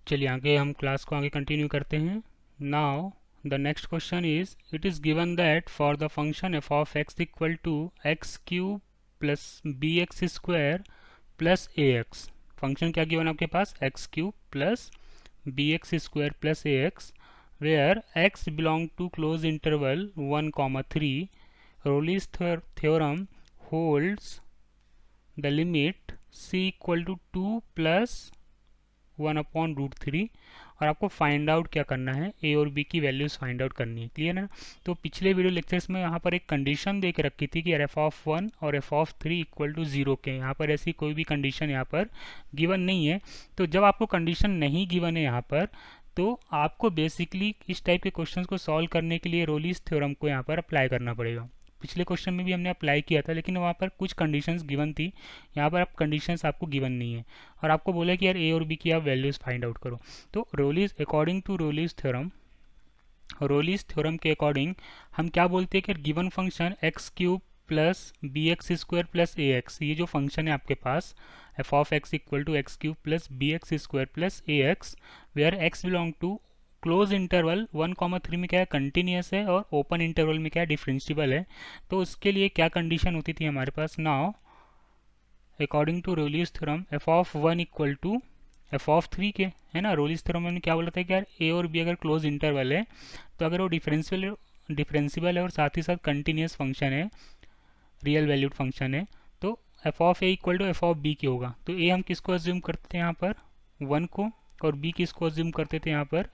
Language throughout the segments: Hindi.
चलिए आगे हम क्लास को आगे कंटिन्यू करते हैं. Now the next question is it is given that for the function f of x equal to x cube plus b x square plus a x. Function क्या गिवन आपके पास, x cube plus b x square plus a x, where x belong to close interval 1, 3. Rolle's theorem holds the limit c equal to 2 plus 1/√3. और आपको फाइंड आउट क्या करना है, ए और बी की वैल्यूज फाइंड आउट करनी है. क्लियर है ना. तो पिछले वीडियो लेक्चर्स में यहाँ पर एक कंडीशन दे के रखी थी कि एफ ऑफ 1 और एफ ऑफ 3 इक्वल टू 0 के. यहाँ पर ऐसी कोई भी कंडीशन यहाँ पर गिवन नहीं है. तो जब आपको कंडीशन नहीं गिवन है यहाँ पर, तो आपको बेसिकली इस टाइप के क्वेश्चंस को सॉल्व करने के लिए रोलीज थ्योरम को यहाँ पर अप्लाई करना पड़ेगा. पिछले क्वेश्चन में भी हमने अप्लाई किया था, लेकिन वहाँ पर कुछ कंडीशंस गिवन थी. यहाँ पर अब कंडीशंस आपको गिवन नहीं है और आपको बोला कि यार ए और बी की आप वैल्यूज़ फाइंड आउट करो. तो Rolle's according to Rolle's theorem के अकॉर्डिंग हम क्या बोलते हैं कि given function x cube plus b x square plus a x, ये जो फंक्शन है आपके पास f of x equal to x cube plus b x square plus a x, where x belong to close interval 1, 3 में क्या है, कंटिन्यूस है, और ओपन इंटरवल में क्या है, डिफरेंशिएबल है. तो उसके लिए क्या कंडीशन होती थी हमारे पास. Now according to Rolle's theorem f of 1 equal to f of 3 के, है ना. रोलीज थ्योरम में क्या बोला था कि यार ए और बी अगर क्लोज इंटरवल है, तो अगर वो डिफरेंशिएबल है और साथ ही साथ कंटिन्यूस फंक्शन है, रियल वैल्यूड फंक्शन है, तो f of a equal to f of b के होगा. तो ए हम किसको अज्यूम करते थे यहाँ पर, 1 को, और बी किसको अज्यूम करते थे यहाँ पर,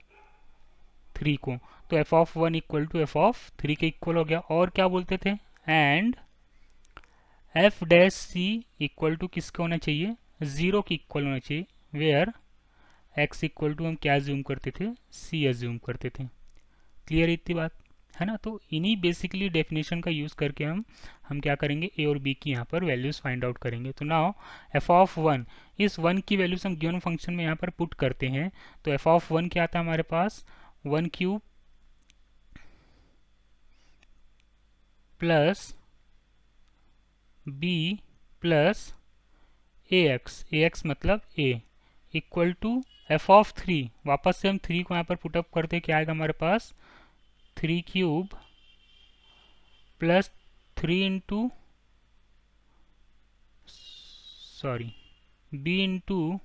3 को. तो f of 1 equal to f of 3 के इक्वल हो गया. और क्या बोलते थे, and f dash c equal to किसका होना चाहिए, 0 के इक्वल होना चाहिए, वेयर एक्स इक्वल टू हम क्या अज्यूम करते थे, सी अज्यूम करते थे. क्लियर इतनी बात है ना. तो इन्हीं बेसिकली डेफिनेशन का यूज़ करके हम क्या करेंगे, ए और बी की यहाँ पर वैल्यूज़ फाइंड आउट करेंगे. तो नाउ एफ ऑफ 1, इस 1 की वैल्यूज हम गिवन फंक्शन में यहाँ पर पुट करते हैं. तो एफ ऑफ 1 क्या आता है हमारे पास, 1 cube plus b plus a x मतलब ए इक्वल टू एफ ऑफ 3. वापस से हम 3 को यहाँ पर पुटअप करते, क्या आएगा हमारे पास, 3 cube plus 3 into b into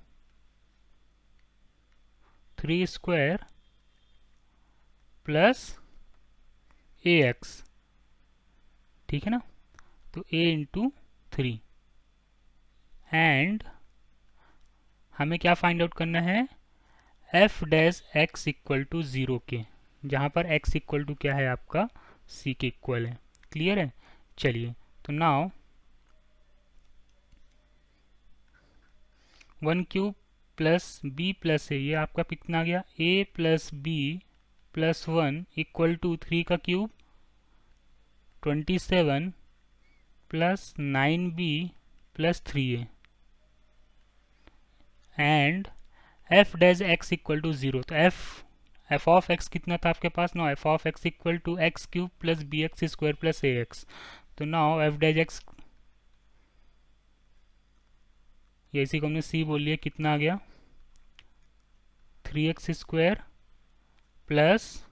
3 square plus a x. ठीक है ना. तो a इंटू 3, एंड हमें क्या फाइंड आउट करना है, f dash x equal to 0 के, जहाँ पर x इक्वल टू क्या है आपका, c के इक्वल है. क्लियर है. चलिए तो now 1 cube plus b plus a, ये आपका कितना आ गया, a plus b plus 1 equal to 3 का cube 27 plus 9b plus 3a, and f dash x equal to 0. तो एफ ऑफ एक्स कितना था आपके पास, now f of x equal to x cube plus b x square plus a x. तो नाउ एफ डैश एक्स, ये इसी को हमने सी बोल लिया, कितना आ गया, 3x square plus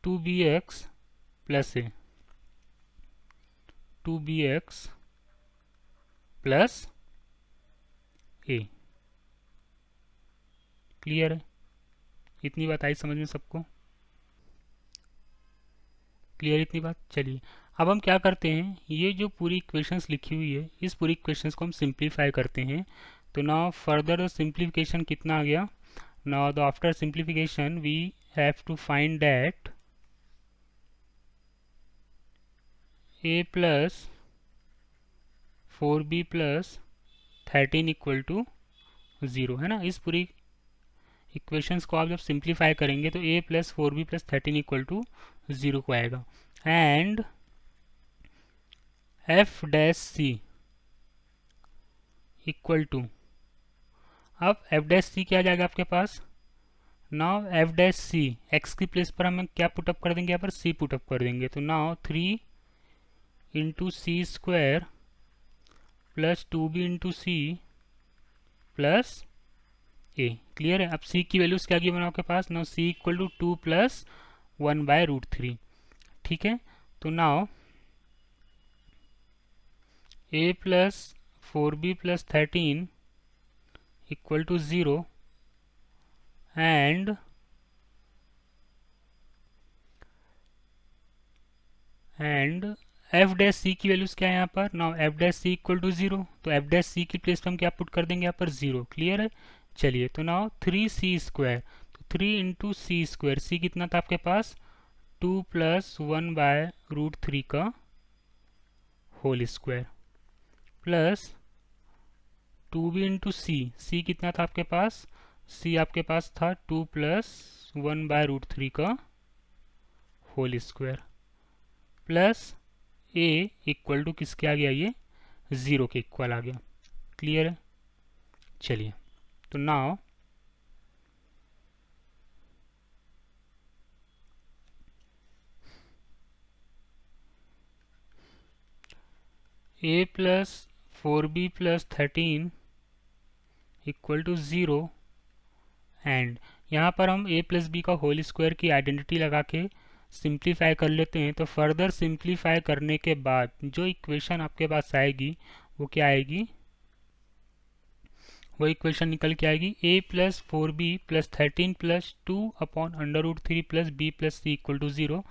2bx plus a, 2bx plus a. Clear है. इतनी बात आई समझ में सबको, क्लियर इतनी बात. चलिए अब हम क्या करते हैं, ये जो पूरी इक्वेशंस लिखी हुई है, इस पूरी इक्वेशंस को हम सिंप्लीफाई करते हैं. तो नाउ फर्दर सिंप्लीफिकेशन कितना आ गया, now the after simplification we have to find that a plus 4b plus 13 equal to 0, है ना. इस पूरी इक्वेशंस को आप जब सिंप्लीफाई करेंगे तो a plus 4b plus 13 equal to 0 को आएगा. And f dash c equal to, अब एफ डैश सी क्या आ जाएगा आपके पास, now f dash c x की प्लेस पर हम क्या पुटअप कर देंगे, यहाँ पर सी पुटअप कर देंगे. तो now 3 into C square plus 2b into C plus a. Clear है। अब सी की वैल्यूज क्या गिवन है आपके पास, now see equal to 2 plus 1/√3। ठीक है, तो now a plus 4b plus 13 equal to 0 and f dash सी की वैल्यूज क्या है यहाँ पर, now f dash c equal to 0, तो एफ डैश सी की प्लेस पे हम क्या पुट कर देंगे यहाँ पर 0। क्लियर है। चलिए, तो नाउ 3c², तो 3 इंटू सी स्क्वायर, सी कितना था आपके पास 2 प्लस 1/√3 का whole square, plus 2b into c, c कितना था आपके पास, सी आपके पास था 2 प्लस 1/√3 का whole square, plus a equal to किसके आ गया, ये 0 के इक्वल आ गया। क्लियर है। चलिए, तो now a plus 4b plus 13 equal to 0 and यहाँ पर हम a प्लस बी का होल स्क्वायर की आइडेंटिटी लगा के सिंप्लीफाई कर लेते हैं। तो फर्दर सिंप्लीफाई करने के बाद जो इक्वेशन आपके पास आएगी वो क्या आएगी, वो इक्वेशन निकल के आएगी a plus 4b plus 13 plus 2/√3 plus b plus c equal to 0।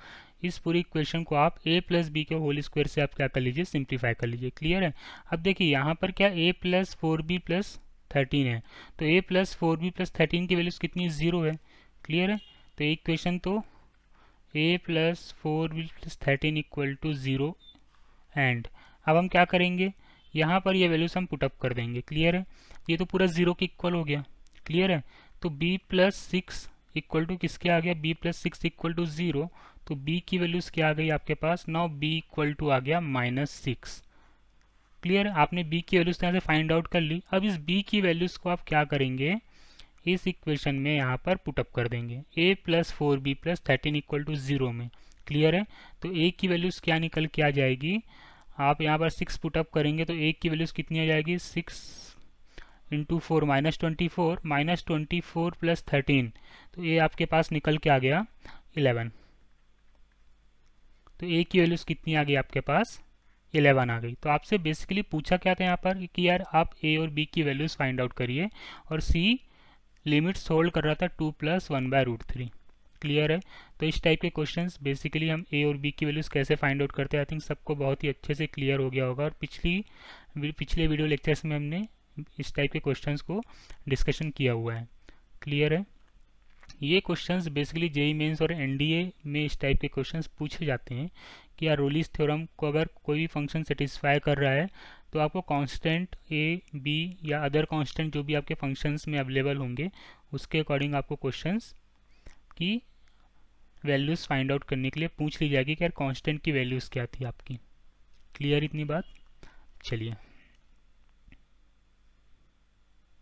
इस पूरी इक्वेशन को आप a प्लस बी के होल स्क्वायर से आप क्या कर लीजिए, सिंप्लीफाई कर लीजिए। क्लियर है। अब देखिए यहाँ पर क्या a प्लस 4b प्लस 13 है, तो a प्लस 4b प्लस 13 की वैल्यूज कितनी, 0 है। क्लियर है। तो इक्वेशन तो a plus 4b plus 13 equal to 0 and अब हम क्या करेंगे, यहाँ पर ये वैल्यूज हम पुटअप कर देंगे। क्लियर है। ये तो पूरा 0 के इक्वल हो गया। क्लियर है। तो b प्लस 6 इक्वल टू किसके आ गया, b प्लस 6 इक्वल टू 0, तो b की वैल्यूज क्या आ गई आपके पास, नाउ b इक्वल टू आ गया -6। क्लियर है। आपने b की वैल्यूज यहाँ से फाइंड आउट कर ली। अब इस b की वैल्यूज को आप क्या करेंगे, इस इक्वेशन में यहाँ पर पुटअप कर देंगे a plus 4b plus 13 equal to 0 में। क्लियर है। तो a की वैल्यूज क्या निकल के आ जाएगी, आप यहाँ पर 6 पुटअप करेंगे तो a की वैल्यूज कितनी आ जाएगी, 6 इंटू 4 -24 प्लस 13, तो ये आपके पास निकल के आ गया 11। तो a की वैल्यूज कितनी आ गई आपके पास, 11 आ गई। तो आपसे बेसिकली पूछा क्या था यहाँ पर कि यार आप a और b की वैल्यूज फाइंड आउट करिए, और c लिमिट्स होल्ड कर रहा था 2 प्लस 1/√3। क्लियर है। तो इस टाइप के क्वेश्चंस बेसिकली हम a और b की वैल्यूज कैसे फाइंड आउट करते हैं, आई थिंक सबको बहुत ही अच्छे से क्लियर हो गया होगा। और पिछले वीडियो लेक्चर्स में हमने इस टाइप के क्वेश्चंस को डिस्कशन किया हुआ है। क्लियर है। ये क्वेश्चंस बेसिकली जेई मेंस और एनडीए में इस टाइप के क्वेश्चंस पूछे जाते हैं कि यार रोलिस थ्योरम को अगर कोई भी फंक्शन सेटिस्फाई कर रहा है तो आपको कांस्टेंट ए बी या अदर कांस्टेंट जो भी आपके फंक्शंस में अवेलेबल होंगे उसके अकॉर्डिंग आपको क्वेश्चंस की वैल्यूज़ फाइंड आउट करने के लिए पूछ ली जाएगी कि यार कांस्टेंट की वैल्यूज़ क्या थी आपकी। क्लियर इतनी बात। चलिए।